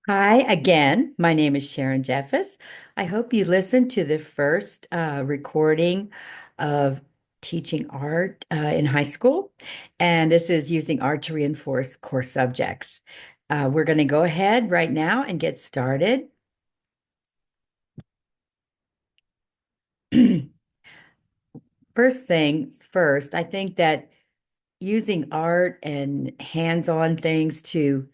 Hi again. My name is Sharon Jeffess. I hope you listened to the first recording of teaching art in high school. And this is using art to reinforce core subjects. We're going to go ahead right now and get started. First things first, I think that using art and hands-on things to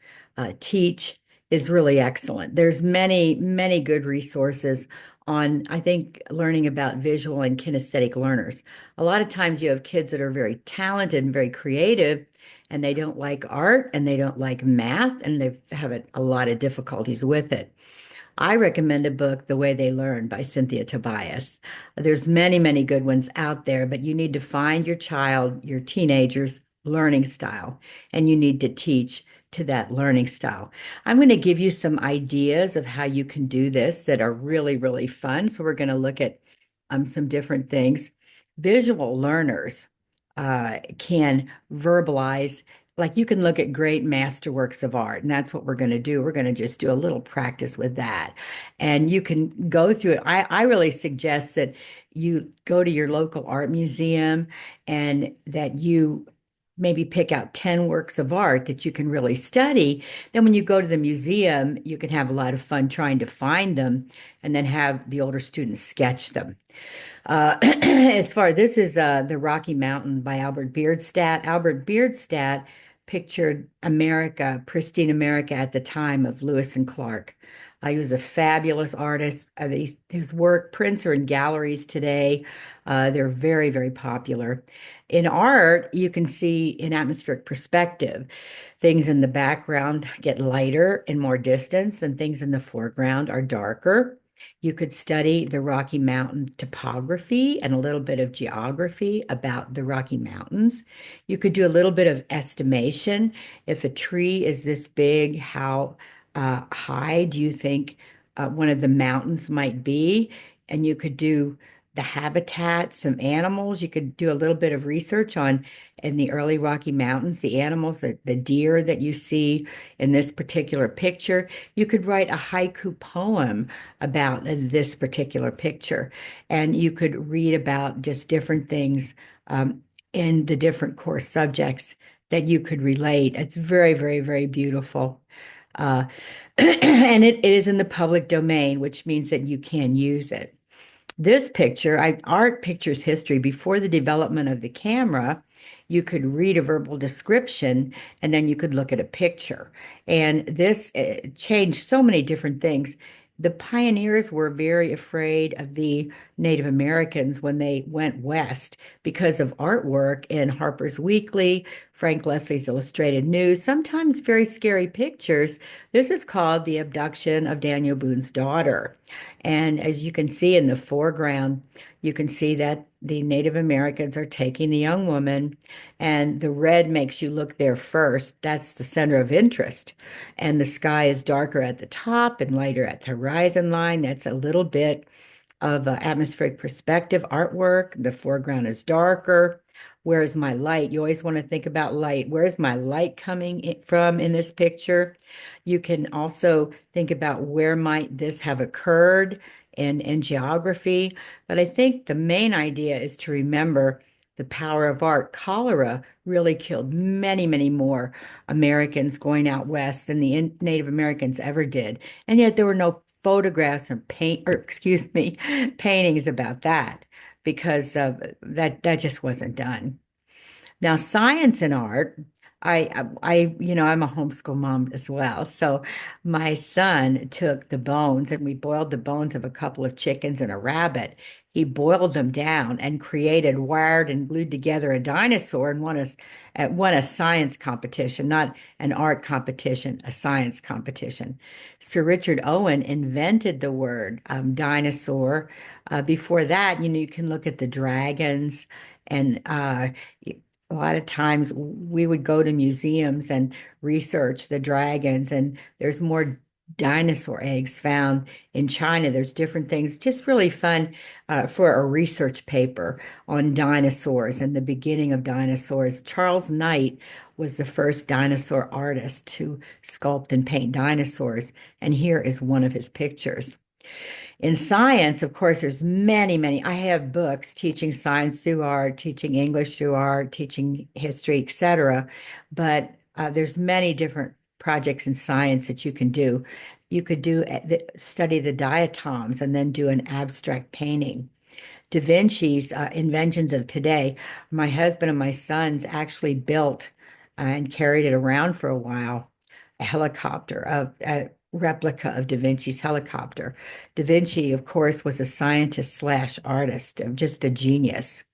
teach is really excellent. There's many good resources on, I think, learning about visual and kinesthetic learners. A lot of times you have kids that are very talented and very creative, and they don't like art and they don't like math, and they have a lot of difficulties with it. I recommend a book, The Way They Learn by Cynthia Tobias. There's many good ones out there, but you need to find your child, your teenager's learning style, and you need to teach to that learning style. I'm going to give you some ideas of how you can do this that are really fun. So we're going to look at some different things. Visual learners can verbalize like you can look at great masterworks of art, and that's what we're going to do. We're going to just do a little practice with that. And you can go through it. I really suggest that you go to your local art museum and that you maybe pick out 10 works of art that you can really study. Then when you go to the museum, you can have a lot of fun trying to find them and then have the older students sketch them. As far this is the Rocky Mountain by Albert Beardstadt. Albert Beardstadt pictured America, pristine America at the time of Lewis and Clark. He was a fabulous artist. His work prints are in galleries today. They're very popular. In art, you can see in atmospheric perspective. Things in the background get lighter and more distance, and things in the foreground are darker. You could study the Rocky Mountain topography and a little bit of geography about the Rocky Mountains. You could do a little bit of estimation. If a tree is this big, how high do you think one of the mountains might be? And you could do the habitat, some animals. You could do a little bit of research on in the early Rocky Mountains, the animals, the deer that you see in this particular picture. You could write a haiku poem about this particular picture, and you could read about just different things in the different course subjects that you could relate. It's very beautiful. Uh, and it is in the public domain, which means that you can use it. This picture, art pictures history before the development of the camera. You could read a verbal description and then you could look at a picture. And this changed so many different things. The pioneers were very afraid of the Native Americans when they went west because of artwork in Harper's Weekly, Frank Leslie's Illustrated News, sometimes very scary pictures. This is called The Abduction of Daniel Boone's Daughter. And as you can see in the foreground, you can see that the Native Americans are taking the young woman, and the red makes you look there first. That's the center of interest. And the sky is darker at the top and lighter at the horizon line. That's a little bit of atmospheric perspective artwork. The foreground is darker. Where's my light? You always want to think about light. Where's my light coming from in this picture? You can also think about where might this have occurred in geography. But I think the main idea is to remember the power of art. Cholera really killed many more Americans going out west than the Native Americans ever did. And yet there were no photographs and paintings about that because that just wasn't done. Now, science and art, I'm a homeschool mom as well. So my son took the bones and we boiled the bones of a couple of chickens and a rabbit. He boiled them down and created, wired and glued together a dinosaur and won a science competition, not an art competition, a science competition. Sir Richard Owen invented the word dinosaur. Before that, you can look at the dragons and a lot of times we would go to museums and research the dragons, and there's more. dinosaur eggs found in China. There's different things, just really fun for a research paper on dinosaurs and the beginning of dinosaurs. Charles Knight was the first dinosaur artist to sculpt and paint dinosaurs, and here is one of his pictures. In science, of course, there's many, many. I have books teaching science through art, teaching English through art, teaching history, etc. But there's many different projects in science that you can do. You could study the diatoms and then do an abstract painting. Da Vinci's inventions of today, my husband and my sons actually built and carried it around for a while, a helicopter, a replica of Da Vinci's helicopter. Da Vinci, of course, was a scientist slash artist, just a genius.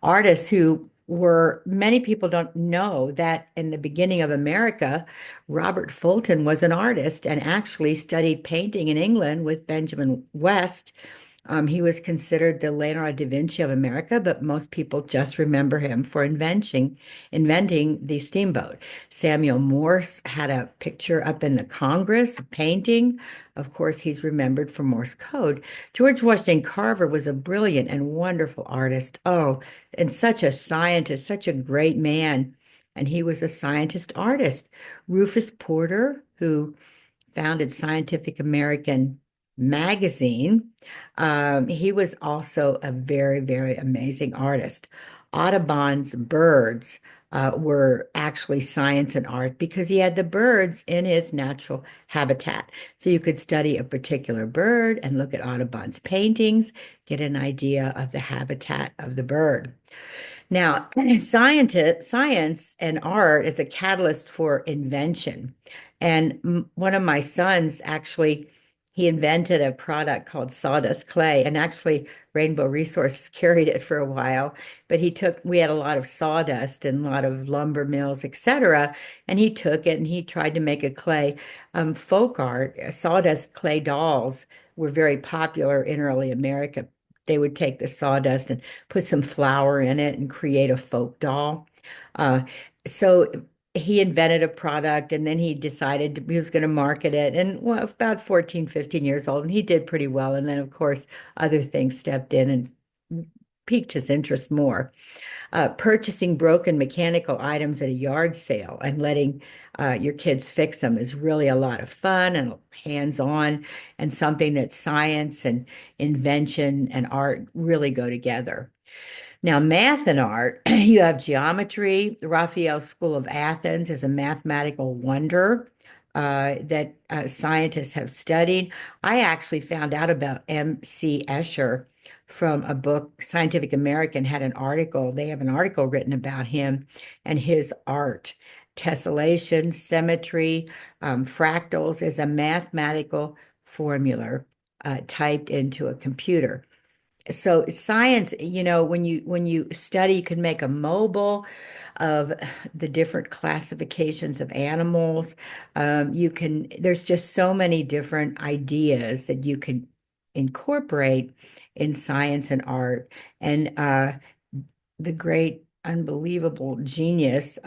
Artists who were, many people don't know that in the beginning of America, Robert Fulton was an artist and actually studied painting in England with Benjamin West. He was considered the Leonardo da Vinci of America, but most people just remember him for inventing the steamboat. Samuel Morse had a picture up in the Congress, a painting. Of course, he's remembered for Morse code. George Washington Carver was a brilliant and wonderful artist. Oh, and such a scientist, such a great man. And he was a scientist artist. Rufus Porter, who founded Scientific American magazine. He was also a very, very amazing artist. Audubon's birds were actually science and art because he had the birds in his natural habitat. So you could study a particular bird and look at Audubon's paintings, get an idea of the habitat of the bird. Now, science and art is a catalyst for invention. And one of my sons actually, he invented a product called sawdust clay, and actually Rainbow Resources carried it for a while. But we had a lot of sawdust and a lot of lumber mills, etc. And he took it and he tried to make a clay. Folk art, sawdust clay dolls were very popular in early America. They would take the sawdust and put some flour in it and create a folk doll. Uh, so he invented a product and then he decided he was going to market it. And well, about 14, 15 years old, and he did pretty well. And then, of course, other things stepped in and piqued his interest more. Purchasing broken mechanical items at a yard sale and letting your kids fix them is really a lot of fun and hands-on, and something that science and invention and art really go together. Now, math and art, you have geometry. The Raphael School of Athens is a mathematical wonder that scientists have studied. I actually found out about M.C. Escher from a book. Scientific American had an article. They have an article written about him and his art. Tessellation, symmetry, fractals is a mathematical formula typed into a computer. So science, when you study, you can make a mobile of the different classifications of animals. There's just so many different ideas that you can incorporate in science and art. And the great, unbelievable genius,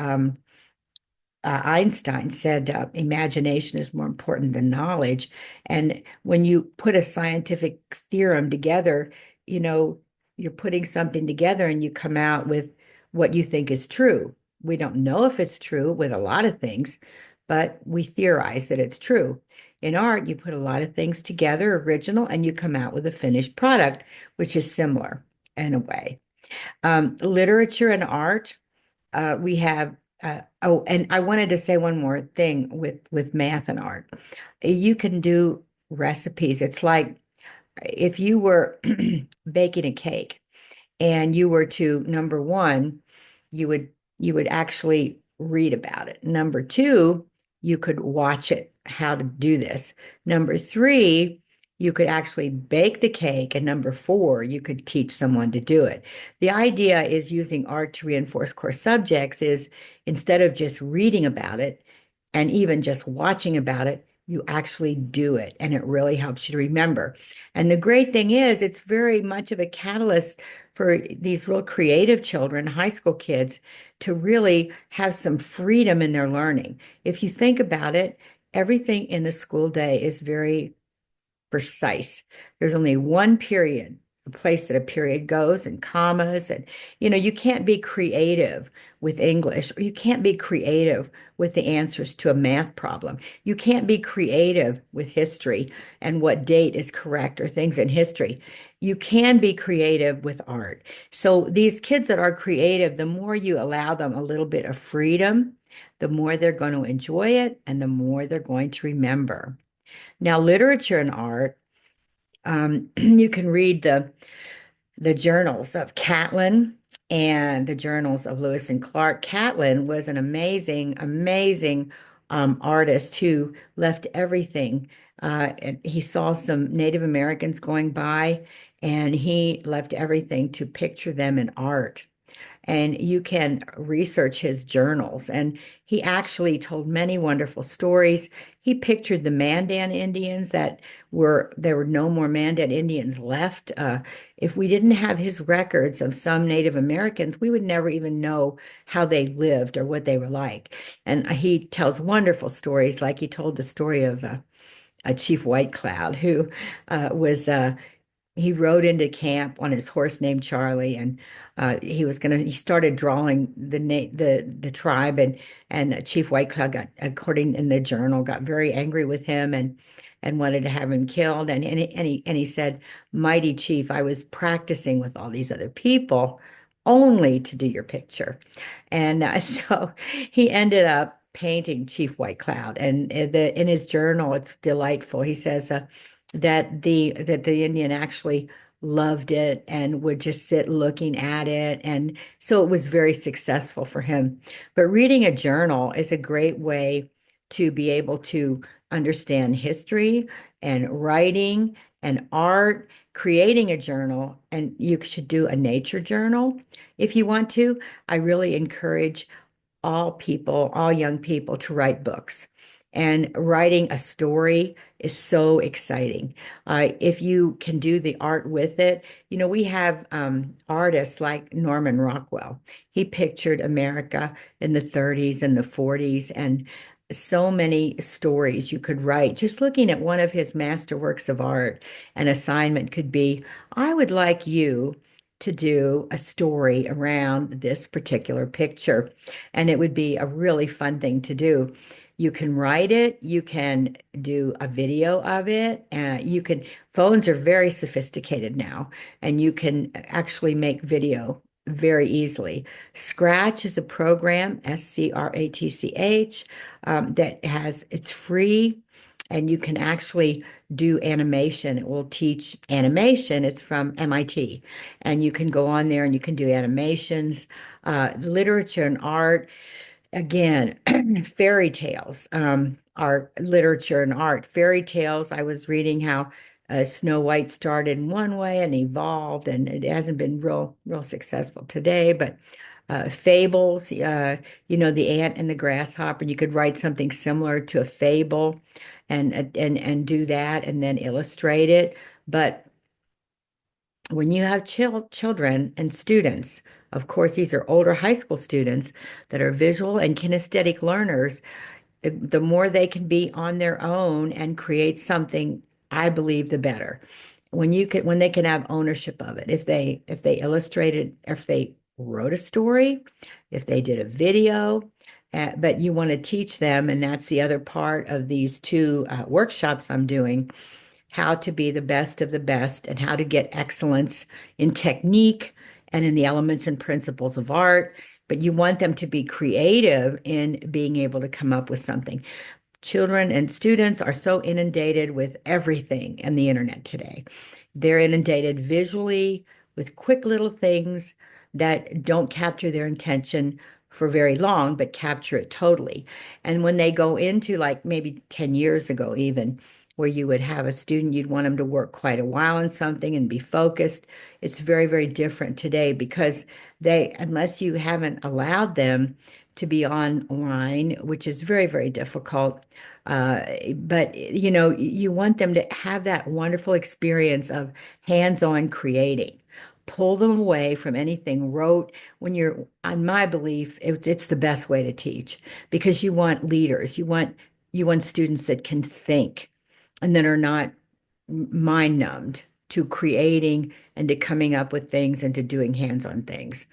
Einstein said, imagination is more important than knowledge. And when you put a scientific theorem together, you know, you're putting something together and you come out with what you think is true. We don't know if it's true with a lot of things, but we theorize that it's true. In art, you put a lot of things together, original, and you come out with a finished product, which is similar in a way. Literature and art, we have oh, and I wanted to say one more thing with math and art. You can do recipes. It's like if you were baking a cake and you were to, number one, you would you would actually read about it. Number two, you could watch it, how to do this. Number three, you could actually bake the cake. And number four, you could teach someone to do it. The idea is using art to reinforce core subjects is instead of just reading about it and even just watching about it, you actually do it. And it really helps you to remember. And the great thing is, it's very much of a catalyst for these real creative children, high school kids, to really have some freedom in their learning. If you think about it, everything in the school day is very precise. There's only one period, a place that a period goes, and commas. And, you can't be creative with English, or you can't be creative with the answers to a math problem. You can't be creative with history and what date is correct or things in history. You can be creative with art. So these kids that are creative, the more you allow them a little bit of freedom, the more they're going to enjoy it and the more they're going to remember. Now, literature and art, you can read the journals of Catlin and the journals of Lewis and Clark. Catlin was an amazing artist who left everything. And he saw some Native Americans going by, and he left everything to picture them in art. And you can research his journals. And he actually told many wonderful stories. He pictured the Mandan Indians there were no more Mandan Indians left. If we didn't have his records of some Native Americans, we would never even know how they lived or what they were like. And he tells wonderful stories, like he told the story of a Chief White Cloud who was he rode into camp on his horse named Charlie, and he started drawing the tribe, and Chief White Cloud got, according in the journal, got very angry with him and wanted to have him killed. And he said, "Mighty Chief, I was practicing with all these other people only to do your picture." And so he ended up painting Chief White Cloud. And in his journal, it's delightful. He says, that the Indian actually loved it and would just sit looking at it. And so it was very successful for him. But reading a journal is a great way to be able to understand history and writing and art. Creating a journal, and you should do a nature journal if you want to. I really encourage all young people to write books. And writing a story is so exciting. If you can do the art with it, we have artists like Norman Rockwell. He pictured America in the 30s and the 40s, and so many stories you could write. Just looking at one of his masterworks of art, an assignment could be, I would like you to do a story around this particular picture. And it would be a really fun thing to do. You can write it, you can do a video of it, phones are very sophisticated now, and you can actually make video very easily. Scratch is a program, Scratch, it's free, and you can actually do animation. It will teach animation. It's from MIT. And you can go on there and you can do animations, literature and art. Again, fairy tales are literature and art. Fairy tales, I was reading how Snow White started in one way and evolved, and it hasn't been real successful today. But fables, the ant and the grasshopper, you could write something similar to a fable and do that and then illustrate it. But when you have children and students, of course, these are older high school students that are visual and kinesthetic learners, the more they can be on their own and create something, I believe, the better. When they can have ownership of it. If they illustrated, if they wrote a story, if they did a video, but you want to teach them, and that's the other part of these two workshops I'm doing, how to be the best of the best and how to get excellence in technique and in the elements and principles of art. But you want them to be creative in being able to come up with something. Children and students are so inundated with everything and the internet today. They're inundated visually with quick little things that don't capture their intention for very long, but capture it totally. And when they go into, like, maybe 10 years ago, even, where you would have a student, you'd want them to work quite a while on something and be focused. It's very, very different today because unless you haven't allowed them to be online, which is very, very difficult. But you want them to have that wonderful experience of hands-on creating. Pull them away from anything rote. On my belief, it's the best way to teach because you want leaders. You want you want students that can think and that are not mind numbed to creating and to coming up with things and to doing hands-on things.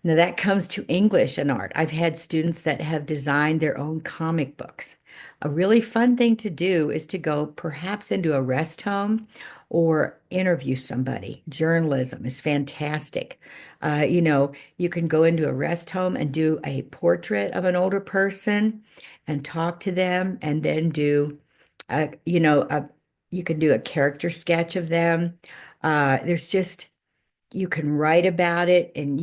Now that comes to English and art. I've had students that have designed their own comic books. A really fun thing to do is to go perhaps into a rest home or interview somebody. Journalism is fantastic. You can go into a rest home and do a portrait of an older person and talk to them, and then do, you can do a character sketch of them. You can write about it, and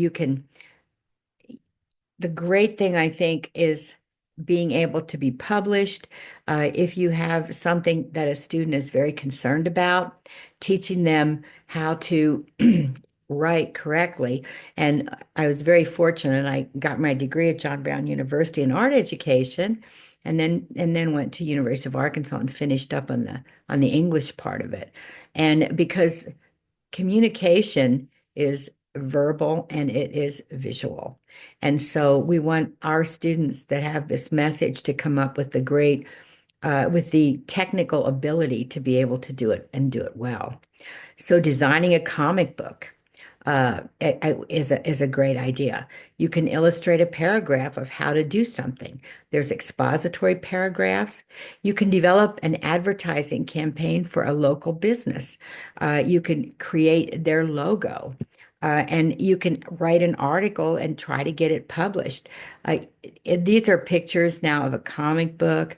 the great thing, I think, is being able to be published. If you have something that a student is very concerned about, teaching them how to write correctly. And I was very fortunate. I got my degree at John Brown University in art education, and then went to University of Arkansas and finished up on the English part of it. And because communication is verbal and it is visual. And so we want our students that have this message to come up with with the technical ability to be able to do it and do it well. So designing a comic book is a great idea. You can illustrate a paragraph of how to do something. There's expository paragraphs. You can develop an advertising campaign for a local business. You can create their logo. And you can write an article and try to get it published. These are pictures now of a comic book.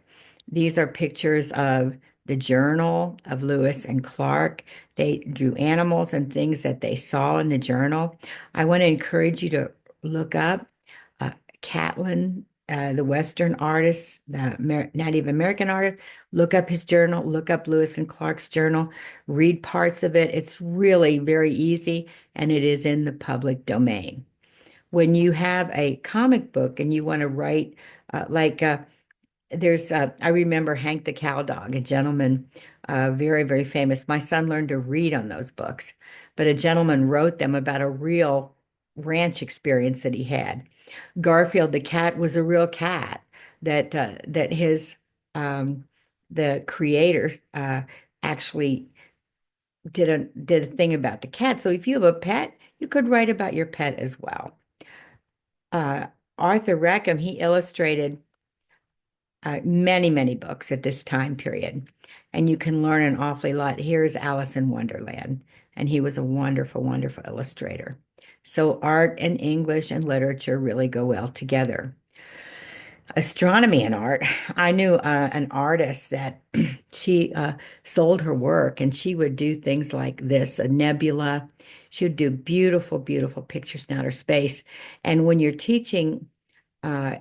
These are pictures of the journal of Lewis and Clark. They drew animals and things that they saw in the journal. I want to encourage you to look up uh, Catlin, the Western artist, the Native American artist. Look up his journal, look up Lewis and Clark's journal, read parts of it. It's really very easy, and it is in the public domain. When you have a comic book and you want to write, like I remember Hank the Cowdog, a gentleman, very, very famous. My son learned to read on those books, but a gentleman wrote them about a real ranch experience that he had. Garfield the cat was a real cat that um, the creators actually did a thing about the cat. So if you have a pet, you could write about your pet as well. Uh, Arthur Rackham, he illustrated many, many books at this time period, and you can learn an awfully lot. Here's Alice in Wonderland, and he was a wonderful, wonderful illustrator. So art and English and literature really go well together. Astronomy and art. I knew an artist that she sold her work, and she would do things like this, a nebula. She would do beautiful, beautiful pictures in outer space. And when you're teaching uh,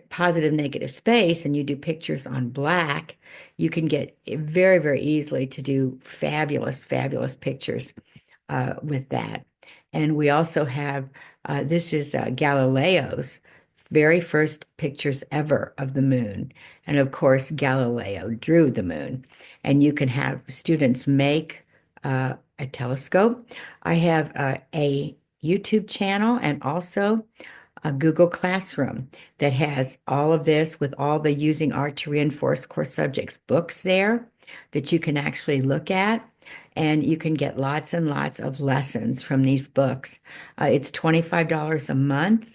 positive negative space and you do pictures on black, you can get very, very easily to do fabulous, fabulous pictures with that. And we also have this is Galileo's very first pictures ever of the moon. And of course, Galileo drew the moon. And you can have students make a telescope. I have a YouTube channel and also a Google Classroom that has all of this with all the Using Art to Reinforce Core Subjects books there that you can actually look at. And you can get lots and lots of lessons from these books. It's $25 a month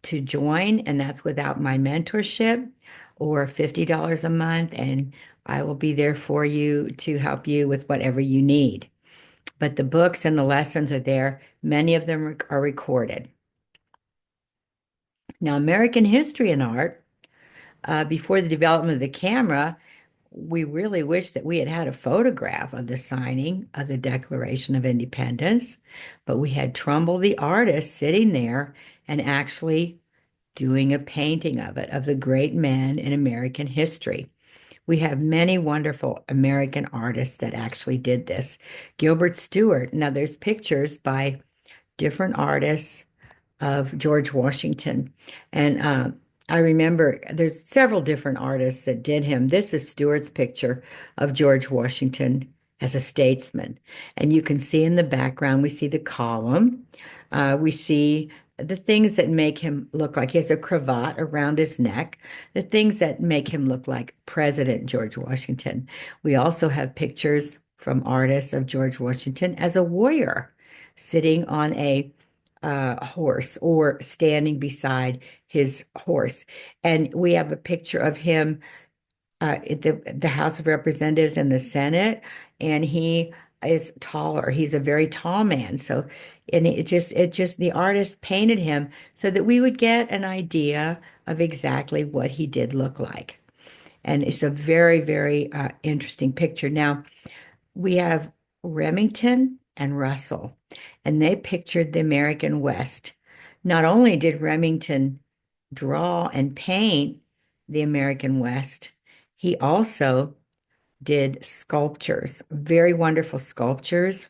to join, and that's without my mentorship, or $50 a month, and I will be there for you to help you with whatever you need. But the books and the lessons are there. Many of them are recorded. Now, American history and art, before the development of the camera, we really wish that we had had a photograph of the signing of the Declaration of Independence, but we had Trumbull the artist sitting there and actually doing a painting of it, of the great men in American history. We have many wonderful American artists that actually did this. Gilbert Stuart. Now, there's pictures by different artists of George Washington. And I remember there's several different artists that did him. This is Stuart's picture of George Washington as a statesman. And you can see in the background, we see the column. We see the things that make him look like he has a cravat around his neck, the things that make him look like President George Washington. We also have pictures from artists of George Washington as a warrior, sitting on a horse or standing beside his horse. And we have a picture of him at the House of Representatives and the Senate, and he is taller. He's a very tall man. So, and it just the artist painted him so that we would get an idea of exactly what he did look like. And it's a very, very interesting picture. Now, we have Remington and Russell, and they pictured the American West. Not only did Remington draw and paint the American West, he also did sculptures, very wonderful sculptures.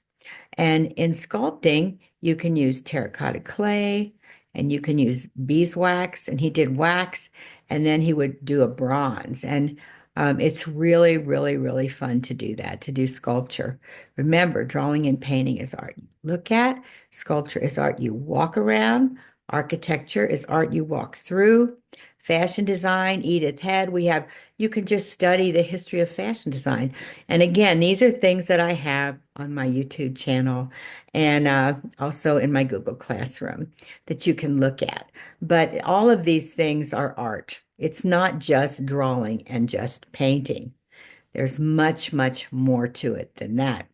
And in sculpting, you can use terracotta clay and you can use beeswax. And he did wax, and then he would do a bronze. And it's really, really, really fun to do that, to do sculpture. Remember, drawing and painting is art you look at, sculpture is art you walk around, architecture is art you walk through. Fashion design, Edith Head, you can just study the history of fashion design. And again, these are things that I have on my YouTube channel and also in my Google Classroom that you can look at. But all of these things are art. It's not just drawing and just painting. There's much, much more to it than that.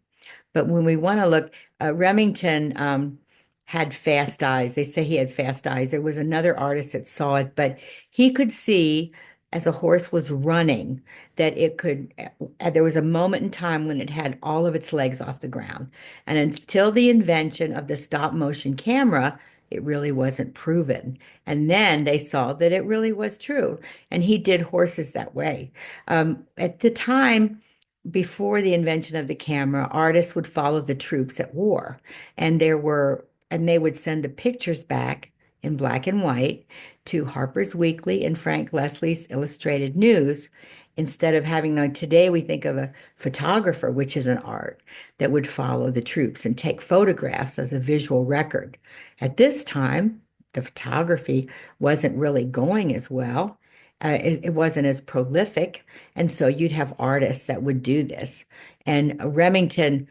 But when we want to look, Remington had fast eyes. They say he had fast eyes. There was another artist that saw it, but he could see as a horse was running that there was a moment in time when it had all of its legs off the ground. And until the invention of the stop motion camera, it really wasn't proven. And then they saw that it really was true. And he did horses that way. At the time, before the invention of the camera, artists would follow the troops at war, and they would send the pictures back in black and white to Harper's Weekly and Frank Leslie's Illustrated News, instead of having, like today, we think of a photographer, which is an art that would follow the troops and take photographs as a visual record. At this time, the photography wasn't really going as well. It wasn't as prolific. And so you'd have artists that would do this. And Remington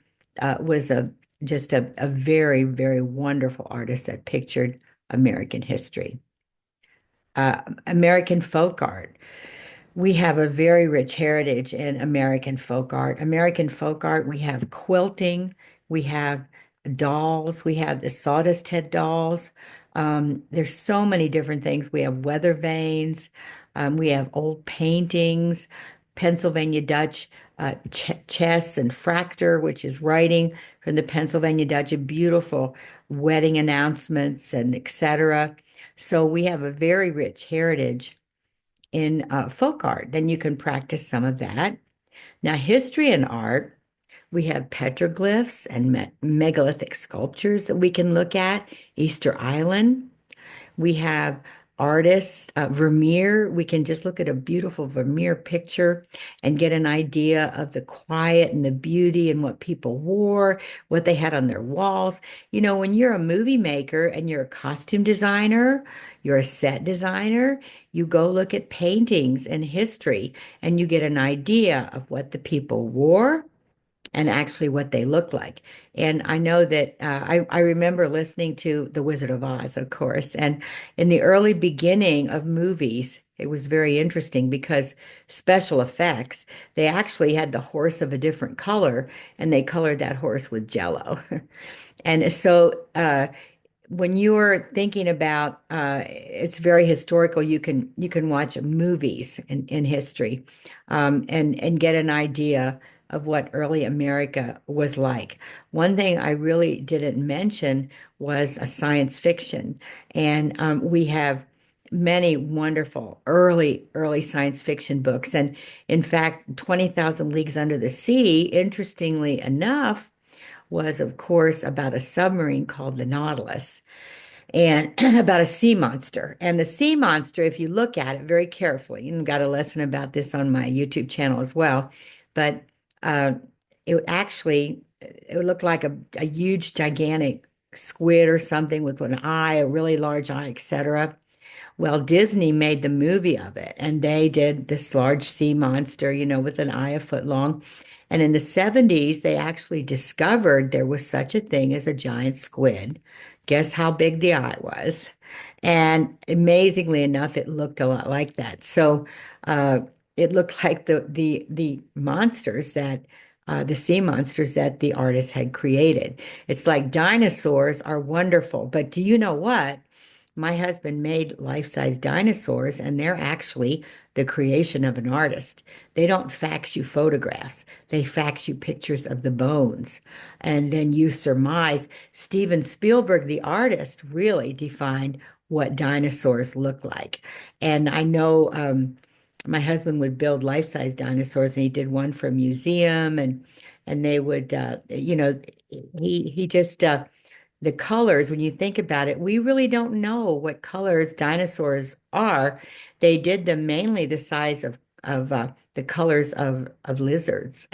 was just a very, very wonderful artist that pictured American history. American folk art. We have a very rich heritage in American folk art. American folk art, we have quilting, we have dolls, we have the sawdust head dolls. There's so many different things. We have weather vanes, we have old paintings, Pennsylvania Dutch chess and fracture, which is writing from the Pennsylvania Dutch, beautiful wedding announcements and etc. So we have a very rich heritage in folk art. Then you can practice some of that. Now, history and art, we have petroglyphs and megalithic sculptures that we can look at. Easter Island. We have artists, Vermeer. We can just look at a beautiful Vermeer picture and get an idea of the quiet and the beauty and what people wore, what they had on their walls. You know, when you're a movie maker and you're a costume designer, you're a set designer, you go look at paintings and history and you get an idea of what the people wore and actually what they look like. And I know that I remember listening to The Wizard of Oz, of course, and in the early beginning of movies, it was very interesting because special effects, they actually had the horse of a different color and they colored that horse with jello. And so when you're thinking about it's very historical, you can watch movies in history and get an idea of what early America was like. One thing I really didn't mention was a science fiction, and we have many wonderful early science fiction books. And in fact, 20,000 Leagues Under the Sea, interestingly enough, was, of course, about a submarine called the Nautilus and about a sea monster. And the sea monster, if you look at it very carefully, and I've got a lesson about this on my YouTube channel as well, but uh, it would look like a huge, gigantic squid or something with an eye, a really large eye, etc. Well, Disney made the movie of it, and they did this large sea monster, with an eye a foot long. And in the 70s, they actually discovered there was such a thing as a giant squid. Guess how big the eye was? And amazingly enough, it looked a lot like that. So uh, it looked like the monsters the sea monsters that the artist had created. It's like dinosaurs are wonderful, but do you know what? My husband made life-size dinosaurs, and they're actually the creation of an artist. They don't fax you photographs. They fax you pictures of the bones. And then you surmise Steven Spielberg, the artist, really defined what dinosaurs look like. And I know my husband would build life-size dinosaurs, and he did one for a museum, and they would, he just the colors, when you think about it, we really don't know what colors dinosaurs are. They did them mainly the size of the colors of lizards.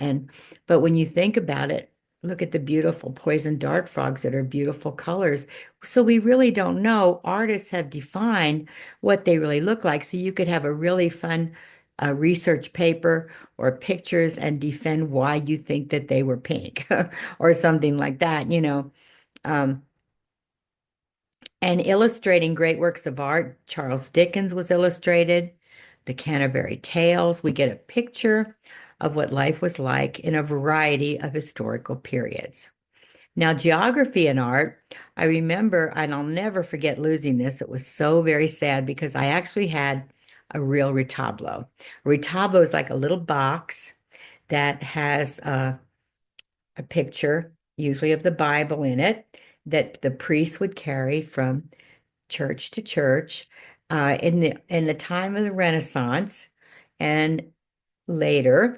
But when you think about it, look at the beautiful poison dart frogs that are beautiful colors. So we really don't know. Artists have defined what they really look like. So you could have a really fun research paper or pictures and defend why you think that they were pink or something like that. Um, and illustrating great works of art, Charles Dickens was illustrated, the Canterbury Tales. We get a picture of what life was like in a variety of historical periods. Now, geography and art, I remember, and I'll never forget losing this. It was so very sad because I actually had a real retablo. A retablo is like a little box that has a picture, usually of the Bible in it, that the priest would carry from church to church in the time of the Renaissance and later.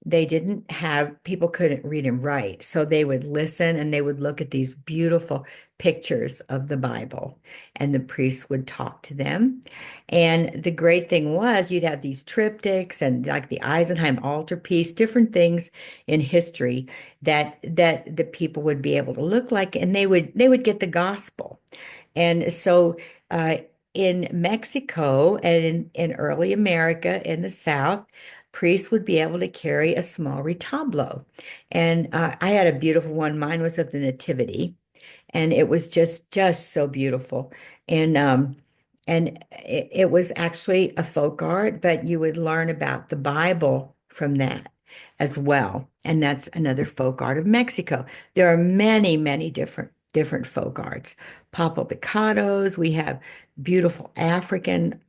They didn't have, people couldn't read and write. So they would listen and they would look at these beautiful pictures of the Bible, and the priests would talk to them. And the great thing was you'd have these triptychs and like the Eisenheim altarpiece, different things in history that the people would be able to look like, and they would get the gospel. And so in Mexico and in early America in the South, priests would be able to carry a small retablo. And I had a beautiful one. Mine was of the Nativity, and it was just so beautiful. And it was actually a folk art, but you would learn about the Bible from that as well. And that's another folk art of Mexico. There are many, many different folk arts. Pablo Picados, we have beautiful African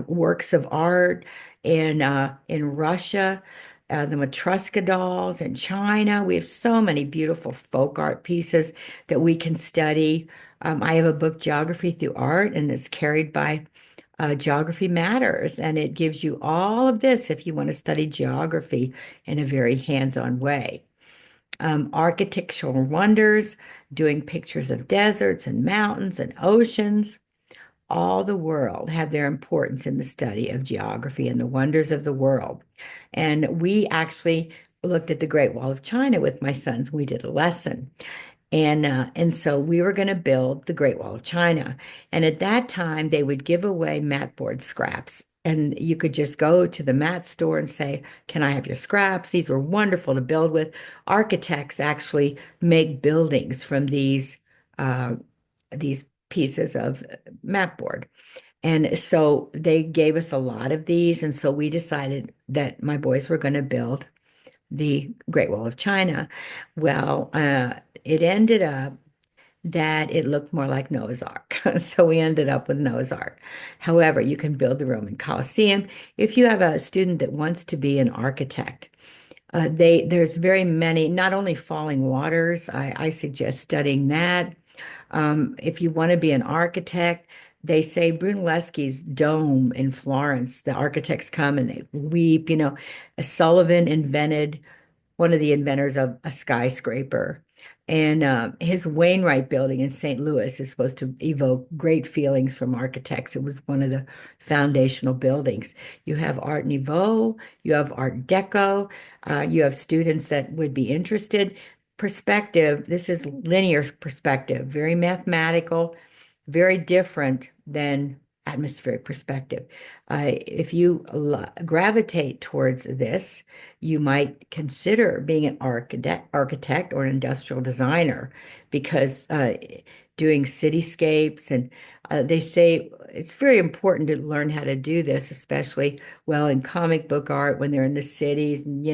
works of art in Russia, the Matryoshka dolls in China. We have so many beautiful folk art pieces that we can study. I have a book, Geography Through Art, and it's carried by Geography Matters, and it gives you all of this if you want to study geography in a very hands-on way. Architectural wonders, doing pictures of deserts and mountains and oceans. All the world have their importance in the study of geography and the wonders of the world. And we actually looked at the Great Wall of China with my sons. We did a lesson. And so we were going to build the Great Wall of China. And at that time, they would give away mat board scraps. And you could just go to the mat store and say, "Can I have your scraps?" These were wonderful to build with. Architects actually make buildings from these pieces of mat board. And so they gave us a lot of these. And so we decided that my boys were going to build the Great Wall of China. Well, it ended up that it looked more like Noah's Ark. So we ended up with Noah's Ark. However, you can build the Roman Colosseum. If you have a student that wants to be an architect, there's very many, not only Falling Waters, I suggest studying that. If you want to be an architect, they say Brunelleschi's dome in Florence, the architects come and they weep. Sullivan invented one of the inventors of a skyscraper. And his Wainwright building in St. Louis is supposed to evoke great feelings from architects. It was one of the foundational buildings. You have Art Nouveau, you have Art Deco, you have students that would be interested. perspective, this is linear perspective, very mathematical, very different than atmospheric perspective. If you gravitate towards this, you might consider being an architect or an industrial designer because doing cityscapes and they say it's very important to learn how to do this, especially well in comic book art when they're in the cities and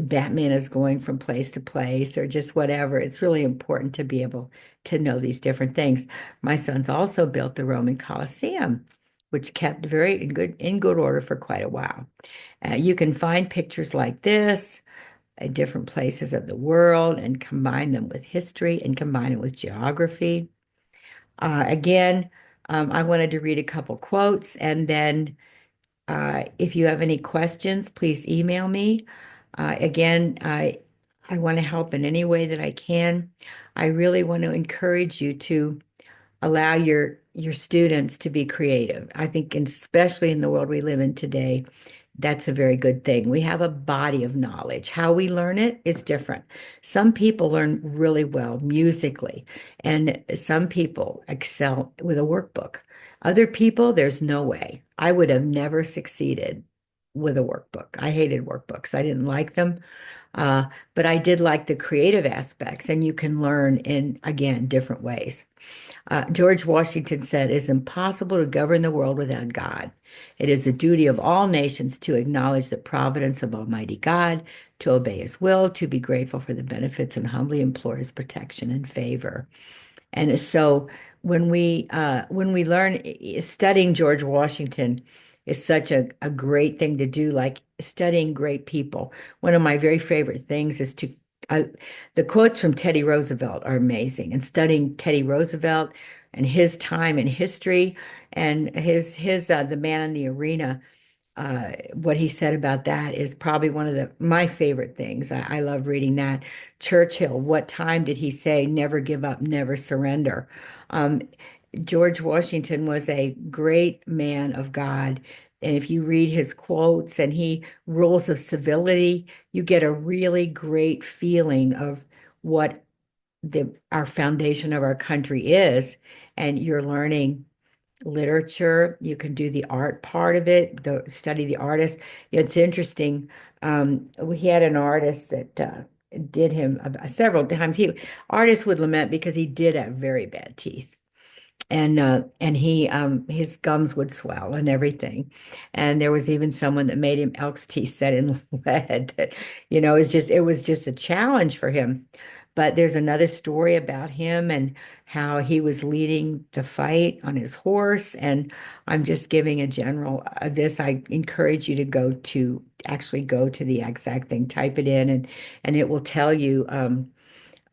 Batman is going from place to place or just whatever. It's really important to be able to know these different things. My son's also built the Roman Colosseum, which kept very in good order for quite a while. You can find pictures like this at different places of the world and combine them with history and combine it with geography. Again, I wanted to read a couple quotes and then if you have any questions, please email me. Again, I want to help in any way that I can. I really want to encourage you to allow your students to be creative. I think, especially in the world we live in today, that's a very good thing. We have a body of knowledge. How we learn it is different. Some people learn really well musically, and some people excel with a workbook. Other people, there's no way. I would have never succeeded with a workbook. I hated workbooks. I didn't like them. Uh, but I did like the creative aspects, and you can learn in, again, different ways. George Washington said, "It is impossible to govern the world without God. It is the duty of all nations to acknowledge the providence of Almighty God, to obey His will, to be grateful for the benefits, and humbly implore His protection and favor." And so when we learn studying George Washington is such a great thing to do, like studying great people. One of my very favorite things is to the quotes from Teddy Roosevelt are amazing, and studying Teddy Roosevelt and his time in history and his the man in the arena what he said about that is probably one of my favorite things. I love reading that. Churchill, what time did he say, never give up, never surrender? Um, George Washington was a great man of God. And if you read his quotes and rules of civility, you get a really great feeling of what our foundation of our country is. And you're learning literature. You can do the art part of it, study the artist. It's interesting. We had an artist that did him several times. Artists would lament because he did have very bad teeth. And he his gums would swell and everything. And there was even someone that made him elk's teeth set in lead. That, it was just a challenge for him. But there's another story about him and how he was leading the fight on his horse. And I'm just giving a general this. I encourage you to actually go to the exact thing, type it in, and it will tell you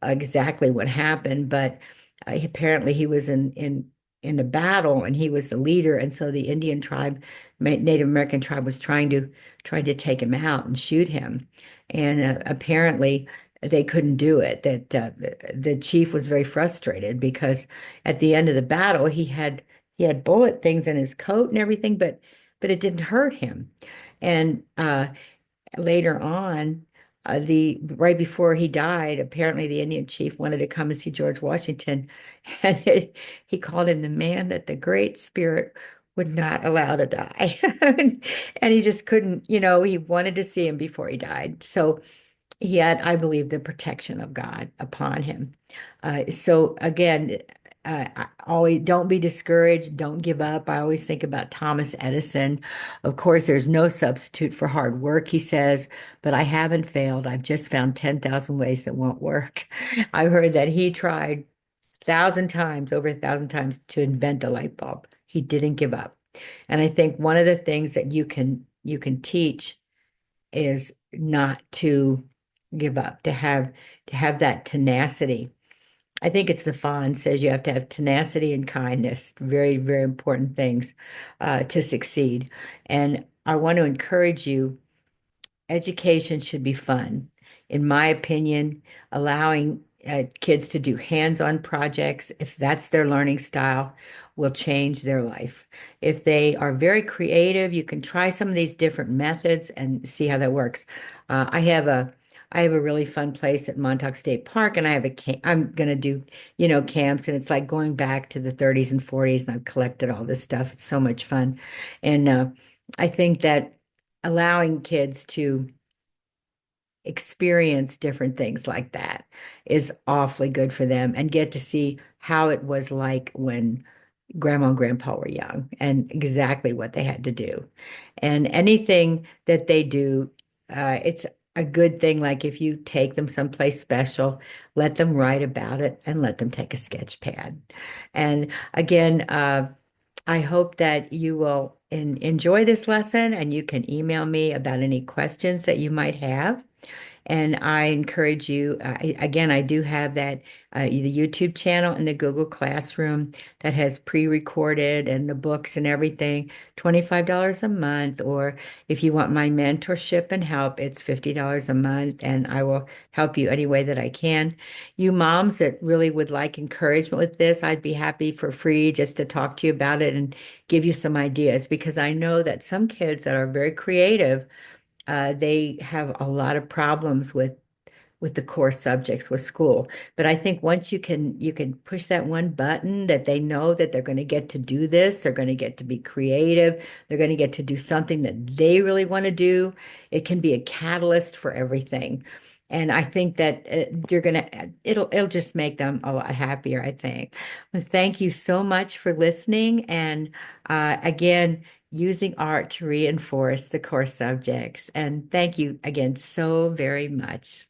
exactly what happened. But apparently he was in a battle and he was the leader, and so the Indian tribe, Native American tribe, was trying to take him out and shoot him, and apparently they couldn't do it. That the chief was very frustrated because at the end of the battle he had bullet things in his coat and everything, but it didn't hurt him, and later on, the right before he died, apparently the Indian chief wanted to come and see George Washington, and he called him the man that the Great Spirit would not allow to die. And he just couldn't, he wanted to see him before he died. So he had, I believe, the protection of God upon him. So again, I always don't be discouraged, don't give up. I always think about Thomas Edison. Of course, there's no substitute for hard work, he says, but I haven't failed. I've just found 10,000 ways that won't work. I've heard that he tried 1,000 times, over 1,000 times to invent a light bulb. He didn't give up. And I think one of the things that you can teach is not to give up, to have that tenacity. I think it's the Fawn says you have to have tenacity and kindness, very, very important things to succeed. And I want to encourage you, education should be fun. In my opinion, allowing kids to do hands-on projects, if that's their learning style, will change their life. If they are very creative, you can try some of these different methods and see how that works. I have I have a really fun place at Montauk State Park, and I have a camp. I'm gonna do, camps, and it's like going back to the 30s and 40s, and I've collected all this stuff. It's so much fun, and I think that allowing kids to experience different things like that is awfully good for them and get to see how it was like when grandma and grandpa were young and exactly what they had to do. And anything that they do, it's a good thing. Like if you take them someplace special, let them write about it and let them take a sketch pad. And again, I hope that you will enjoy this lesson and you can email me about any questions that you might have. And I encourage you, again, I do have that the YouTube channel and the Google Classroom that has pre-recorded and the books and everything, $25 a month. Or if you want my mentorship and help, it's $50 a month, and I will help you any way that I can. You moms that really would like encouragement with this, I'd be happy for free just to talk to you about it and give you some ideas because I know that some kids that are very creative they have a lot of problems with the core subjects with school. But I think once you can push that one button that they know that they're going to get to do this, they're going to get to be creative, they're going to get to do something that they really want to do. It can be a catalyst for everything. And I think that you're gonna it'll just make them a lot happier, I think. Well, thank you so much for listening. And again, using art to reinforce the core subjects. And thank you again so very much.